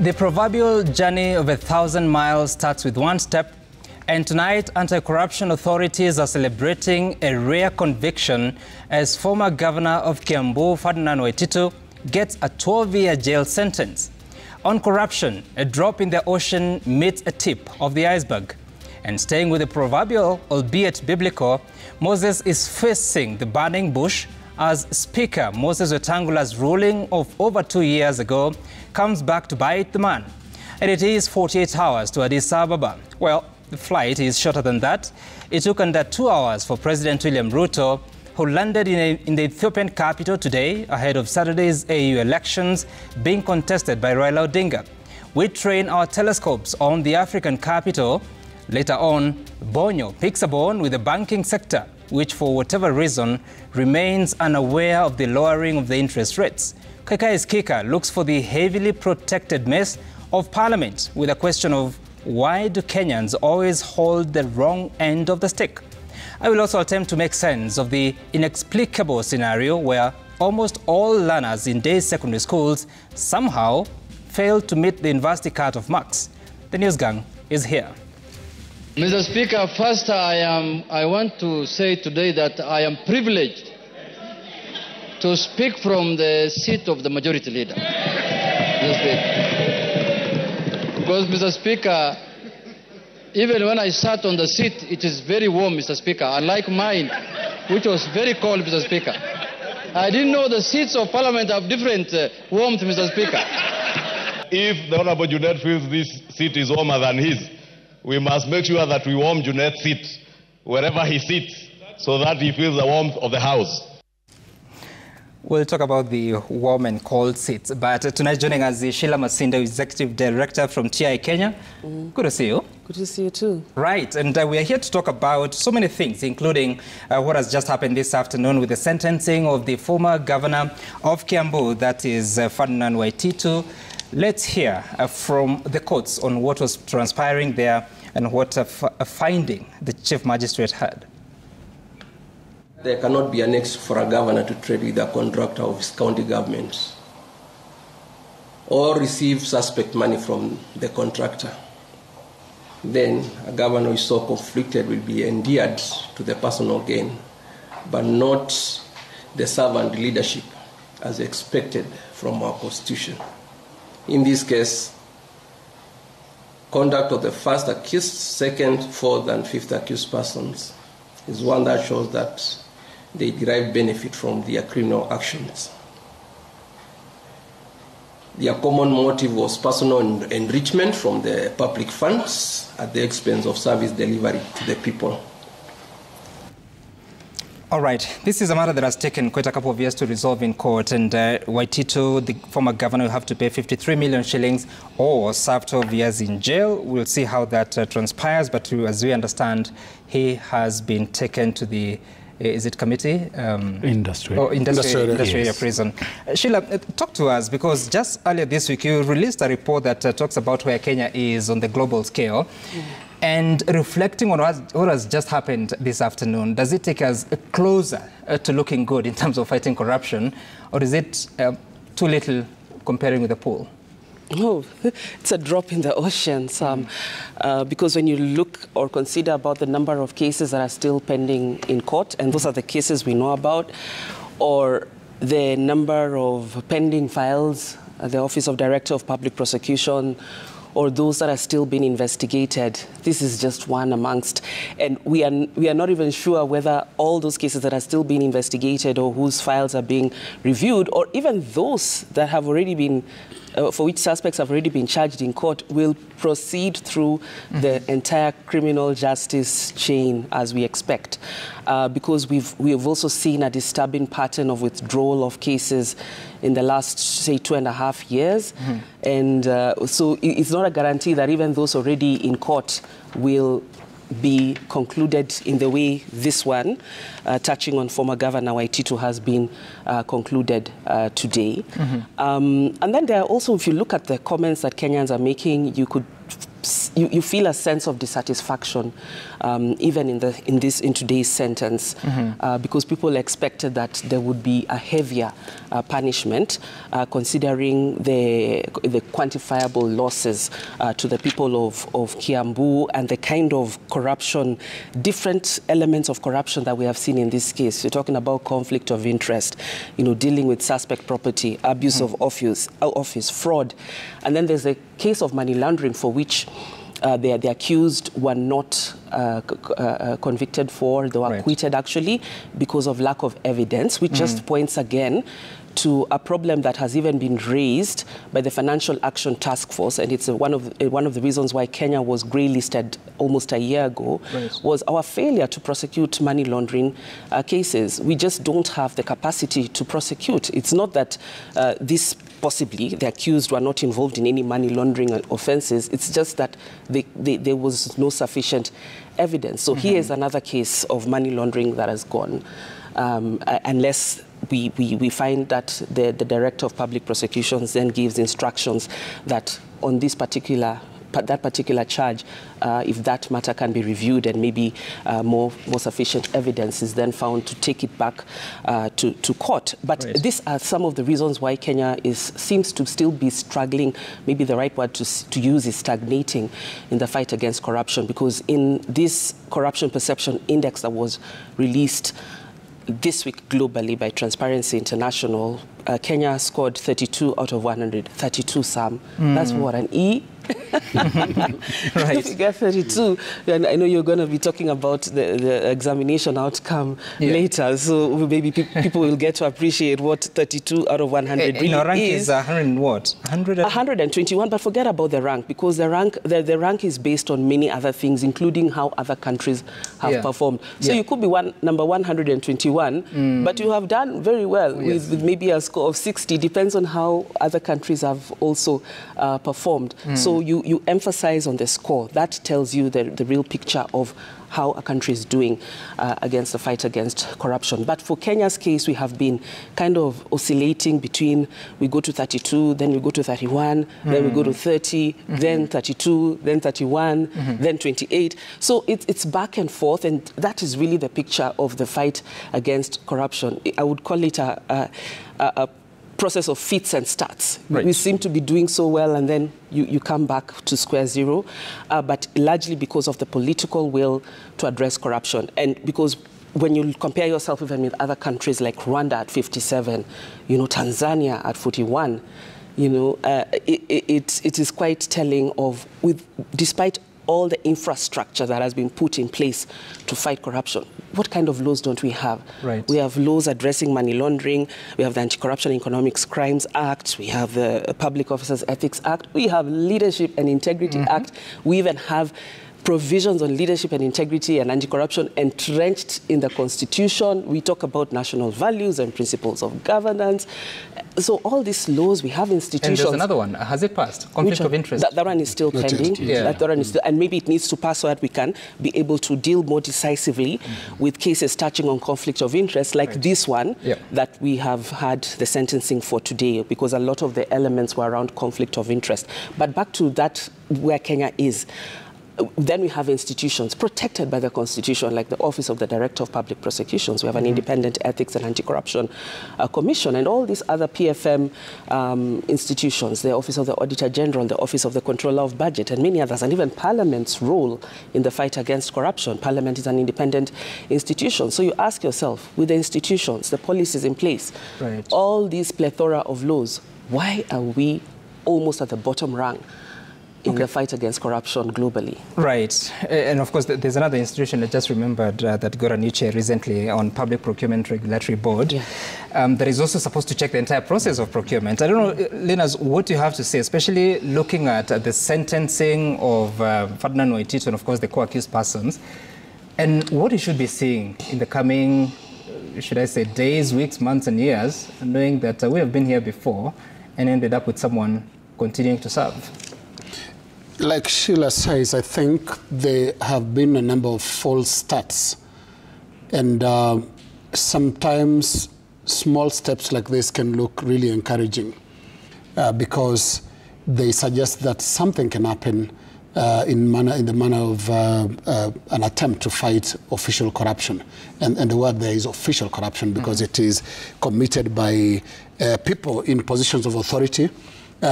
The proverbial journey of 1,000 miles starts with one step, and tonight anti-corruption authorities are celebrating a rare conviction as former governor of Kiambu, Ferdinand Waititu, gets a 12-year jail sentence. On corruption, a drop in the ocean meets a tip of the iceberg. And staying with the proverbial, albeit biblical, Moses is facing the burning bush as Speaker Moses Wetangula's ruling of over 2 years ago comes back to bite the man. And it is 48 hours to Addis Ababa. Well, the flight is shorter than that. It took under 2 hours for President William Ruto, who landed in the Ethiopian capital today ahead of Saturday's AU elections being contested by Raila Odinga. We train our telescopes on the African capital. Later on, Bonyo picks a bone with the banking sector, which for whatever reason remains unaware of the lowering of the interest rates. Kaikai's Kika looks for the heavily protected mess of Parliament with a question of why do Kenyans always hold the wrong end of the stick? I will also attempt to make sense of the inexplicable scenario where almost all learners in day secondary schools somehow fail to meet the university cut-off marks. The news gang is here. Mr. Speaker, first I want to say today that I am privileged to speak from the seat of the majority leader. Because, Mr. Speaker, even when I sat on the seat, it is very warm, Mr. Speaker, unlike mine, which was very cold, Mr. Speaker. I didn't know the seats of Parliament have different warmth, Mr. Speaker. If the Honorable Junet feels this seat is warmer than his, we must make sure that we warm Junet's seat wherever he sits so that he feels the warmth of the House. We'll talk about the warm and cold seats, but tonight joining us is Sheila Masinda, Executive Director from TI Kenya. Good to see you. Good to see you too. Right, and we are here to talk about so many things, including what has just happened this afternoon with the sentencing of the former governor of Kiambu, that is Ferdinand Waititu. Let's hear from the courts on what was transpiring there and what a finding the Chief Magistrate had. There cannot be an excuse for a governor to trade with a contractor of his county government or receive suspect money from the contractor. Then a governor who is so conflicted will be endeared to the personal gain, but not the servant leadership as expected from our Constitution. In this case, conduct of the first accused, second, fourth, and fifth accused persons is one that shows that they derive benefit from their criminal actions. Their common motive was personal enrichment from the public funds at the expense of service delivery to the people. All right, this is a matter that has taken quite a couple of years to resolve in court, and Waititu, the former governor, will have to pay 53 million shillings or serve 12 years in jail. We'll see how that transpires, but as we understand, he has been taken to the is it committee? Industrial area prison. Sheila, talk to us, because just earlier this week you released a report that talks about where Kenya is on the global scale. And reflecting on what has just happened this afternoon, does it take us closer to looking good in terms of fighting corruption, or is it too little comparing with the pool? Oh, it's a drop in the ocean, Sam, because when you look or consider about the number of cases that are still pending in court, and those are the cases we know about, or the number of pending files at the Office of Director of Public Prosecution, or those that are still being investigated, this is just one amongst. And we are not even sure whether all those cases that are still being investigated or whose files are being reviewed, or even those that have already been for which suspects have already been charged in court, will proceed through the entire criminal justice chain as we expect. Because we have also seen a disturbing pattern of withdrawal of cases in the last, say, 2.5 years. And so it's not a guarantee that even those already in court will be concluded in the way this one, touching on former Governor Waititu, has been concluded today. And then there are also, if you look at the comments that Kenyans are making, you could you feel a sense of dissatisfaction, even in today's sentence, because people expected that there would be a heavier punishment, considering the quantifiable losses to the people of Kiambu and the kind of corruption, different elements of corruption that we have seen in this case. We're talking about conflict of interest, dealing with suspect property, abuse of office, fraud, and then there's a case of money laundering for which the accused were not convicted for. They were acquitted, actually, because of lack of evidence, which just points again to a problem that has even been raised by the Financial Action Task Force, and it's one of the reasons why Kenya was grey-listed almost a year ago, was our failure to prosecute money laundering cases. We just don't have the capacity to prosecute. It's not that possibly the accused were not involved in any money laundering offences. It's just that there was no sufficient evidence. So here is another case of money laundering that has gone, unless we find that the Director of Public Prosecutions then gives instructions that on that particular charge, if that matter can be reviewed and maybe more sufficient evidence is then found to take it back to court. But these are some of the reasons why Kenya seems to still be struggling. Maybe the right word to use is stagnating in the fight against corruption, because in this Corruption Perception Index that was released this week globally by Transparency International, Kenya scored 32 out of 100. 32, Sam. That's what, an E? If you get 32, and I know you're going to be talking about the examination outcome later, so maybe people will get to appreciate what 32 out of 100 really rank is. 100 what? 121, but forget about the rank, because the rank is based on many other things, including how other countries have performed. So you could be number 121, but you have done very well with maybe a score of 60, depends on how other countries have also performed. So you emphasize on the score. That tells you the real picture of how a country is doing against the fight against corruption. But for Kenya's case, we have been kind of oscillating between, we go to 32, then we go to 31, then we go to 30, then 32, then 31, then 28. So it's back and forth, and that is really the picture of the fight against corruption. I would call it a process of fits and starts. We seem to be doing so well, and then you come back to square zero, but largely because of the political will to address corruption. And because when you compare yourself even with other countries like Rwanda at 57, Tanzania at 41, it is quite telling of, despite all the infrastructure that has been put in place to fight corruption, what kind of laws don't we have? We have laws addressing money laundering, we have the Anti-Corruption and Economic Crimes Act, we have the Public Officers Ethics Act, we have Leadership and Integrity Act, we even have provisions on leadership and integrity and anti-corruption entrenched in the Constitution. We talk about national values and principles of governance. So all these laws, we have institutions. And there's another one. Has it passed? Conflict of interest. That one is still pending. That one is still, and maybe it needs to pass so that we can be able to deal more decisively with cases touching on conflict of interest, like this one that we have had the sentencing for today, because a lot of the elements were around conflict of interest. But back to that, where Kenya is. Then we have institutions protected by the Constitution, like the Office of the Director of Public Prosecutions. We have an independent Ethics and Anti-Corruption Commission, and all these other PFM institutions, the Office of the Auditor General, the Office of the Controller of Budget, and many others, and even Parliament's role in the fight against corruption. Parliament is an independent institution. So you ask yourself, with the institutions, the policies in place, all these plethora of laws, why are we almost at the bottom rung in the fight against corruption globally? And of course, there's another institution I just remembered that got a new chair recently on Public Procurement Regulatory Board that is also supposed to check the entire process of procurement. I don't know, Linus, what do you have to say, especially looking at the sentencing of Ferdinand Waititu and of course the co-accused persons, and what you should be seeing in the coming, should I say, days, weeks, months and years, knowing that we have been here before and ended up with someone continuing to serve? Like Sheila says, I think there have been a number of false starts. And sometimes small steps like this can look really encouraging because they suggest that something can happen in the manner of an attempt to fight official corruption. And the word there is official corruption because it is committed by people in positions of authority.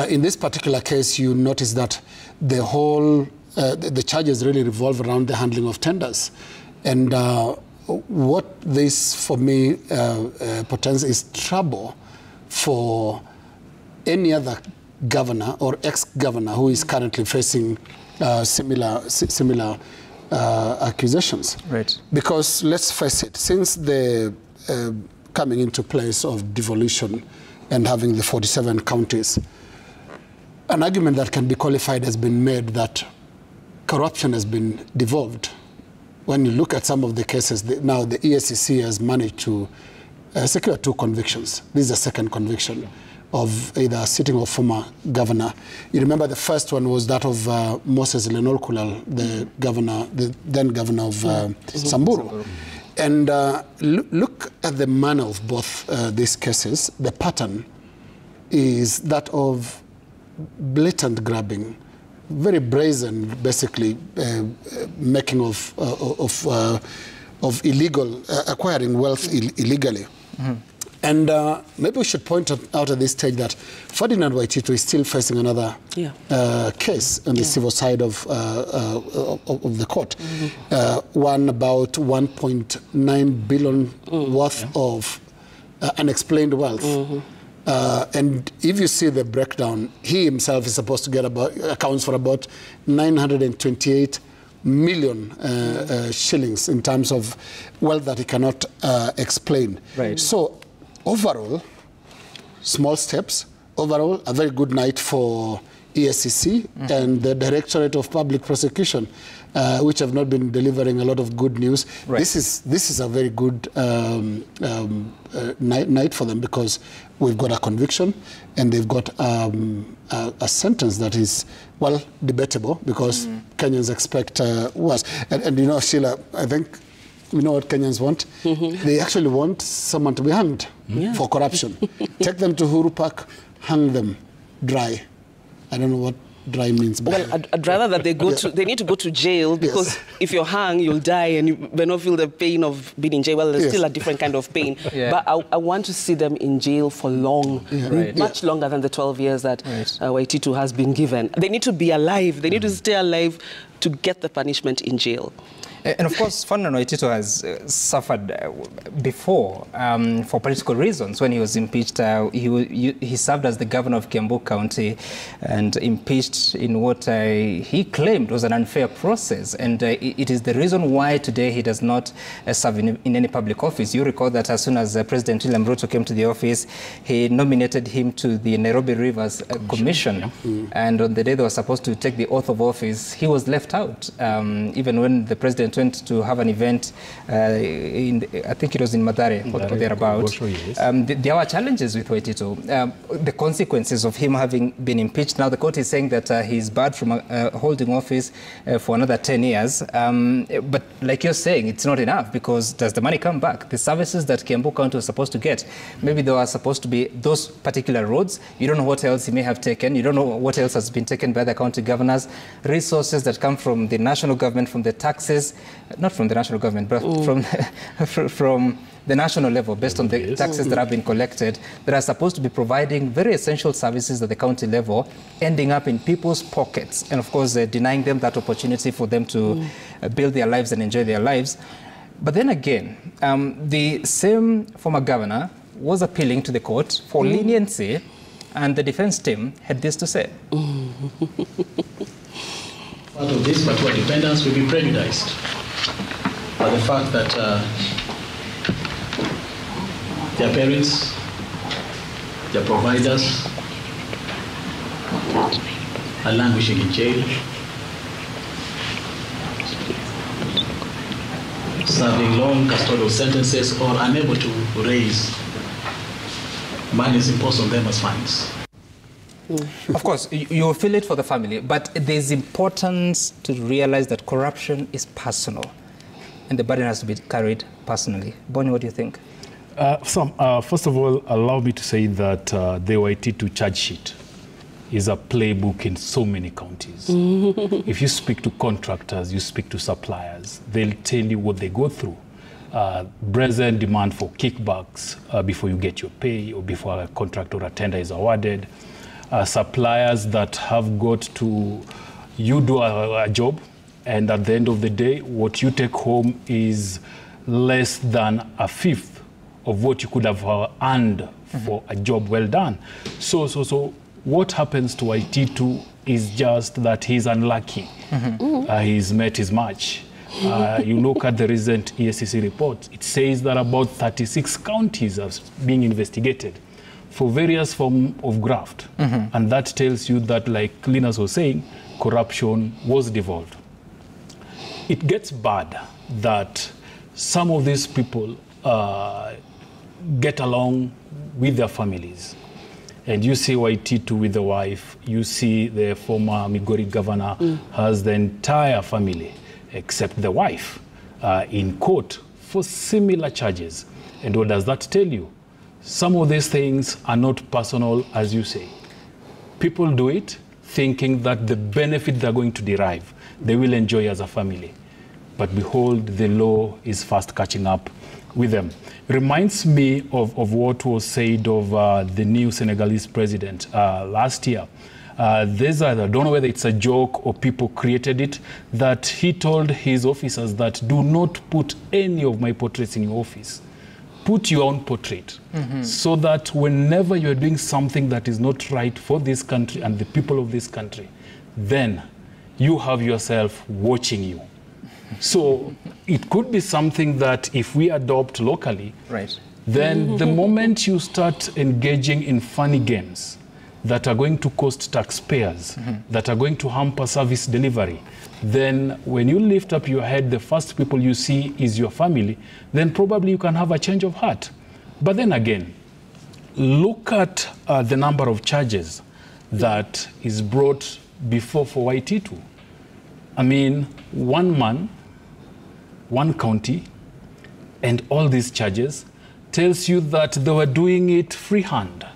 In this particular case, you notice that the whole, the charges really revolve around the handling of tenders. And what this, for me, portends is trouble for any other governor or ex-governor who is currently facing similar accusations. Right. Because let's face it, since the coming into place of devolution and having the 47 counties, an argument that can be qualified has been made that corruption has been devolved. When you look at some of the cases, now the EACC has managed to secure 2 convictions. This is the second conviction of either a sitting or former governor. You remember the first one was that of Moses Lenolkulal, the then governor of Samburu. And look at the manner of both these cases. The pattern is that of blatant grabbing, very brazen, basically making of illegal, acquiring wealth illegally. And maybe we should point out at this stage that Ferdinand Waititu is still facing another case on the civil side of the court. One about 1.9 billion worth of unexplained wealth. And if you see the breakdown, he himself is supposed to get accounts for about 928 million shillings in terms of wealth that he cannot explain. Right. So overall, small steps. Overall, a very good night for EACC and the Directorate of Public Prosecution, which have not been delivering a lot of good news. Right. This is a very good night for them because we've got a conviction and they've got a sentence that is, well, debatable because Kenyans expect worse. And you know, Sheila, I think we know what Kenyans want. They actually want someone to be hanged for corruption. Take them to Uhuru Park, hang them dry. I don't know what dry means. But well, I'd rather that they go to, they need to go to jail because if you're hung, you'll die and you may not feel the pain of being in jail. Well, there's still a different kind of pain. But I want to see them in jail for long, much longer than the 12 years that Waititu has been given. They need to be alive. They need to stay alive to get the punishment in jail. And of course, Ferdinand Waititu has suffered before for political reasons. When he was impeached, he served as the governor of Kiambu County and impeached in what he claimed was an unfair process. And it is the reason why today he does not serve in any public office. You recall that as soon as President William Ruto came to the office, he nominated him to the Nairobi Rivers Commission. And on the day they were supposed to take the oath of office, he was left out. Even when the president went to have an event I think it was in Mathare or thereabout. There were challenges with Waititu. The consequences of him having been impeached. Now the court is saying that he's barred from holding office for another 10 years. But like you're saying, it's not enough because does the money come back? The services that Kiambu County was supposed to get, maybe they were supposed to be those particular roads. You don't know what else he may have taken. You don't know what else has been taken by the county governors. Resources that come from the national government, from the taxes, not from the national government, but from the national level, based on the taxes that have been collected, that are supposed to be providing very essential services at the county level, ending up in people's pockets, and of course denying them that opportunity for them to build their lives and enjoy their lives. But then again, the same former governor was appealing to the court for leniency, and the defense team had this to say. Part of this particular defendants will be prejudiced by the fact that their parents, their providers are languishing in jail, serving long custodial sentences or unable to raise monies imposed on them as fines. Of course, you feel it for the family, but there's importance to realize that corruption is personal, and the burden has to be carried personally. Bonnie, what do you think? First of all, allow me to say that the Waititu charge sheet is a playbook in so many counties. If you speak to contractors, you speak to suppliers, they'll tell you what they go through. Brazen demand for kickbacks before you get your pay or before a contract or a tender is awarded. Suppliers that have got to, you do a job, and at the end of the day, what you take home is less than a fifth of what you could have earned for a job well done. So what happens to Waititu is just that he's unlucky. He's met his match. You look at the recent ESCC report, it says that about 36 counties are being investigated for various forms of graft. And that tells you that, like Linus was saying, corruption was devolved. It gets bad that some of these people get along with their families. And you see Waititu with the wife, you see the former Migori governor has the entire family, except the wife, in court for similar charges. And what does that tell you? Some of these things are not personal, as you say. People do it thinking that the benefit they're going to derive, they will enjoy as a family. But behold, the law is fast catching up with them. Reminds me of what was said of the new Senegalese president last year. I don't know whether it's a joke or people created it, that he told his officers that do not put any of my portraits in your office. Put your own portrait, so that whenever you're doing something that is not right for this country and the people of this country, then you have yourself watching you. So it could be something that if we adopt locally, then the moment you start engaging in funny games that are going to cost taxpayers, that are going to hamper service delivery, then when you lift up your head, the first people you see is your family, then probably you can have a change of heart. But then again, look at the number of charges that is brought before for Waititu. I mean, one man, one county, and all these charges tells you that they were doing it freehand.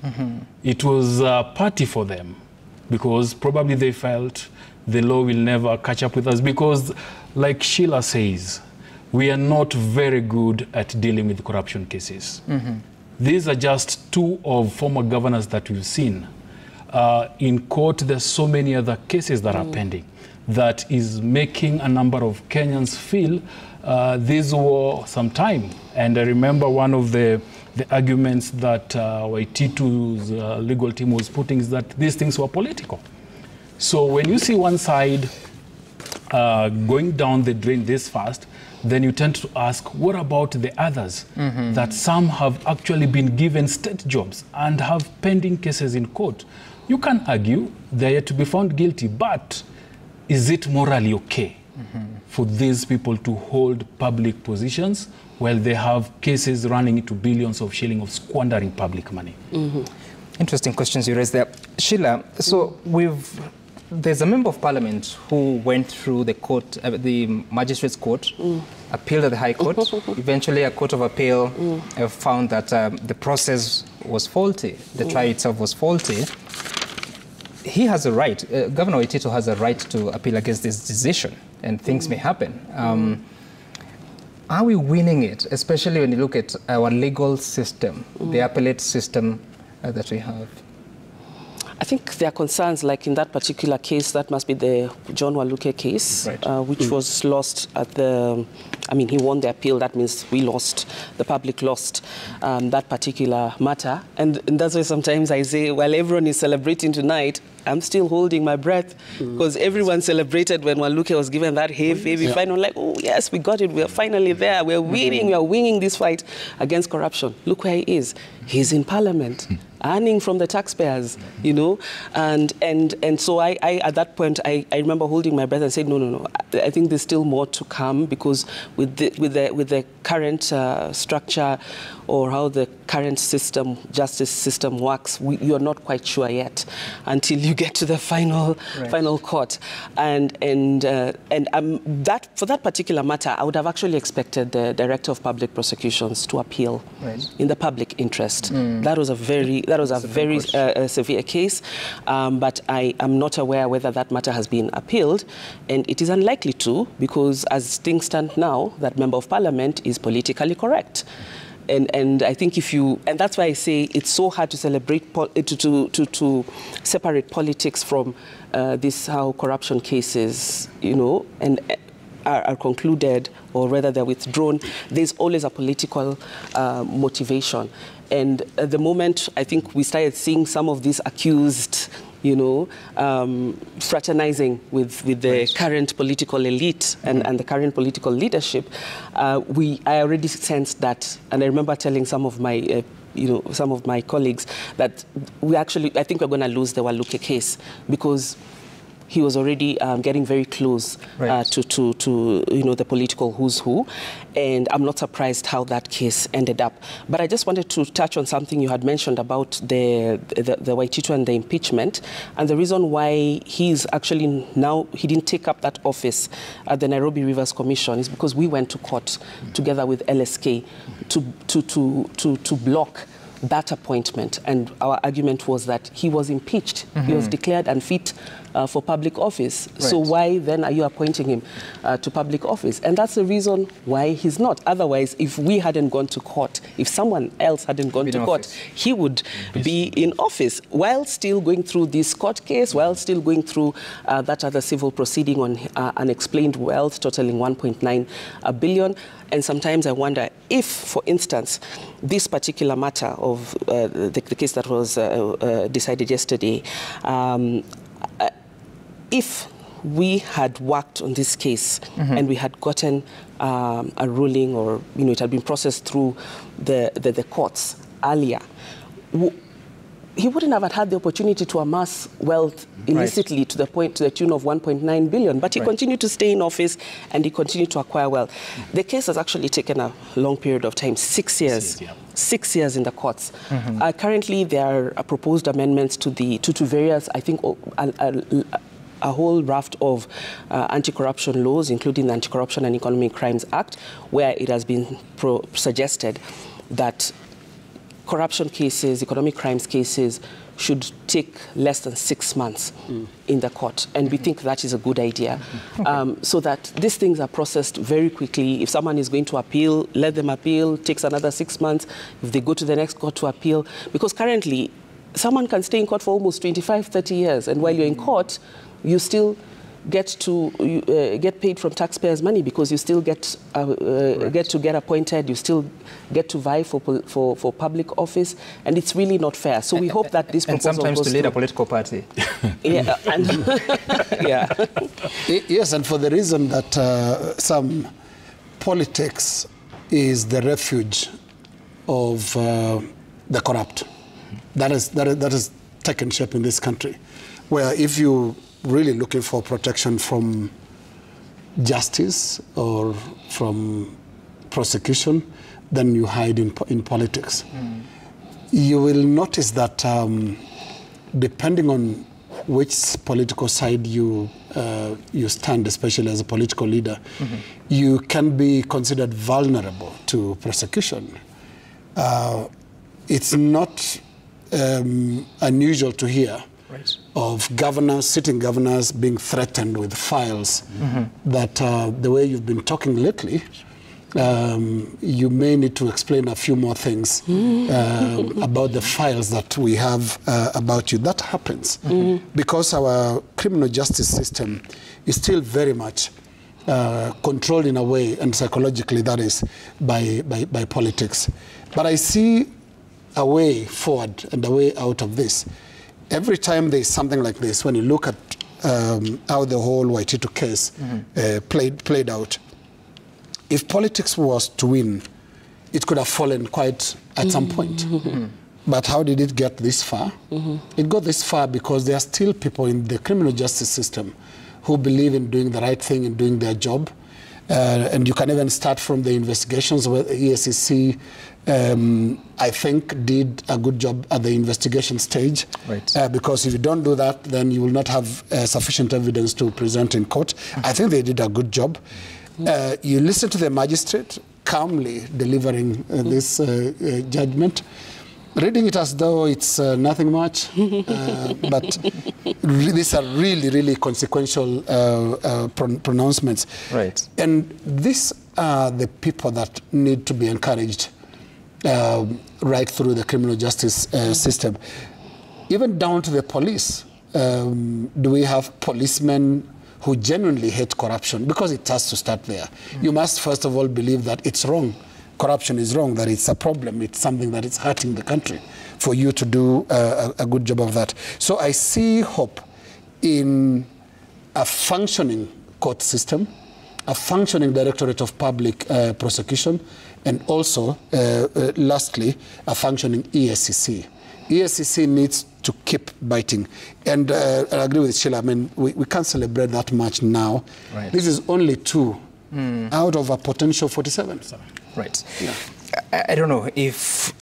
It was a party for them, because probably they felt the law will never catch up with us, because like Sheila says, we are not very good at dealing with corruption cases. These are just two of former governors that we've seen. In court, there's so many other cases that are pending that is making a number of Kenyans feel this were some time. And I remember one of the arguments that Waititu's legal team was putting is that these things were political. So when you see one side going down the drain this fast, then you tend to ask, what about the others? That some have actually been given state jobs and have pending cases in court. You can argue they are yet to be found guilty, but is it morally okay for these people to hold public positions while they have cases running into billions of shillings of squandering public money? Interesting questions you raised there. Sheila, so there's a member of parliament who went through the court, the magistrate's court, appealed at the High Court. Eventually, a court of appeal found that the process was faulty. The trial itself was faulty. He has a right, Governor Waititu has a right to appeal against this decision, and things may happen. Are we winning it, especially when you look at our legal system, the appellate system that we have? I think there are concerns, like in that particular case, that must be the John Waluke case, which was lost at the, I mean, he won the appeal. That means we lost, the public lost that particular matter. And that's why sometimes I say, while everyone is celebrating tonight, I'm still holding my breath, because everyone celebrated when Waluke was given that heavy final, like, oh yes, we got it, we're finally there, we're winning, we are winning this fight against corruption. Look where he is. He's in parliament, earning from the taxpayers, you know, and so I at that point I remember holding my breath and saying, no, I think there's still more to come, because with the current structure, or how the current system, justice system works, you're not quite sure yet until you get to the final court. And that for that particular matter, I would have actually expected the Director of Public Prosecutions to appeal in the public interest. That was a very severe case, but I am not aware whether that matter has been appealed, and it is unlikely to, because as things stand now, that Member of Parliament is politically correct. And I think and that's why I say it's so hard to celebrate, to separate politics from how corruption cases, and are concluded, or rather they're withdrawn. There's always a political motivation. And at the moment, I think we started seeing some of these accused, fraternizing with the current political elite and the current political leadership. I already sensed that, and I remember telling some of my colleagues that I think we're going to lose the Waluke case, because he was already getting very close to the political who's who, and I'm not surprised how that case ended up. But I just wanted to touch on something you had mentioned about the Waititu and the impeachment, and the reason why he's actually now, he didn't take up that office at the Nairobi Rivers Commission is because we went to court together with LSK to block that appointment, and our argument was that he was impeached. He was declared unfit for public office. So why then are you appointing him to public office? And that's the reason why he's not. Otherwise, if we hadn't gone to court, if someone else hadn't gone to court, he would be in office while still going through this court case, while still going through that other civil proceeding on unexplained wealth totaling 1.9 billion. And sometimes I wonder if, for instance, this particular matter of the case that was decided yesterday, if we had worked on this case and we had gotten a ruling, or it had been processed through the courts earlier, he wouldn't have had the opportunity to amass wealth illicitly to the tune of 1.9 billion. But he continued to stay in office and he continued to acquire wealth. The case has actually taken a long period of time, 6 years. 6 years in the courts. Currently, there are proposed amendments to various, I think, a whole raft of anti-corruption laws, including the Anti-Corruption and Economic Crimes Act, where it has been suggested that corruption cases, economic crimes cases, should take less than 6 months in the court. And we think that is a good idea, so that these things are processed very quickly. If someone is going to appeal, let them appeal, takes another 6 months. If they go to the next court to appeal, because currently someone can stay in court for almost 25, 30 years, and while you're in court, you still get paid from taxpayers' money, because you still get to get appointed, you still get to vie for public office, and it's really not fair. So we hope that this proposal and sometimes goes to lead through. a political party. Yes, and for the reason that some politics is the refuge of the corrupt. That is taken shape in this country, where if you really looking for protection from justice or from prosecution, then you hide in politics. You will notice that depending on which political side you stand, especially as a political leader, you can be considered vulnerable to prosecution. It's not unusual to hear of governors, sitting governors, being threatened with files that the way you've been talking lately, you may need to explain a few more things about the files that we have about you. That happens because our criminal justice system is still very much controlled in a way, and psychologically that is, by politics. But I see a way forward and a way out of this. Every time there's something like this, when you look at how the whole Waititu case played out, if politics was to win, it could have fallen quite at some point. But how did it get this far? It got this far because there are still people in the criminal justice system who believe in doing the right thing and doing their job. And you can even start from the investigations where the EACC, I think, did a good job at the investigation stage. Right. Because if you don't do that, then you will not have sufficient evidence to present in court. I think they did a good job. You listen to the magistrate calmly delivering this judgment, reading it as though it's nothing much, but these are really, really consequential pronouncements. Right. And these are the people that need to be encouraged right through the criminal justice system. Even down to the police. Do we have policemen who genuinely hate corruption? Because it has to start there. You must first of all believe that it's wrong. Corruption is wrong, that it's a problem, it's something that is hurting the country, for you to do a good job of that. So I see hope in a functioning court system, a functioning Directorate of Public Prosecution, and also, lastly, a functioning EACC. EACC needs to keep biting. And I agree with Sheila. I mean, we can't celebrate that much now. Right. This is only 2 out of a potential 47. Right. Yeah. I don't know if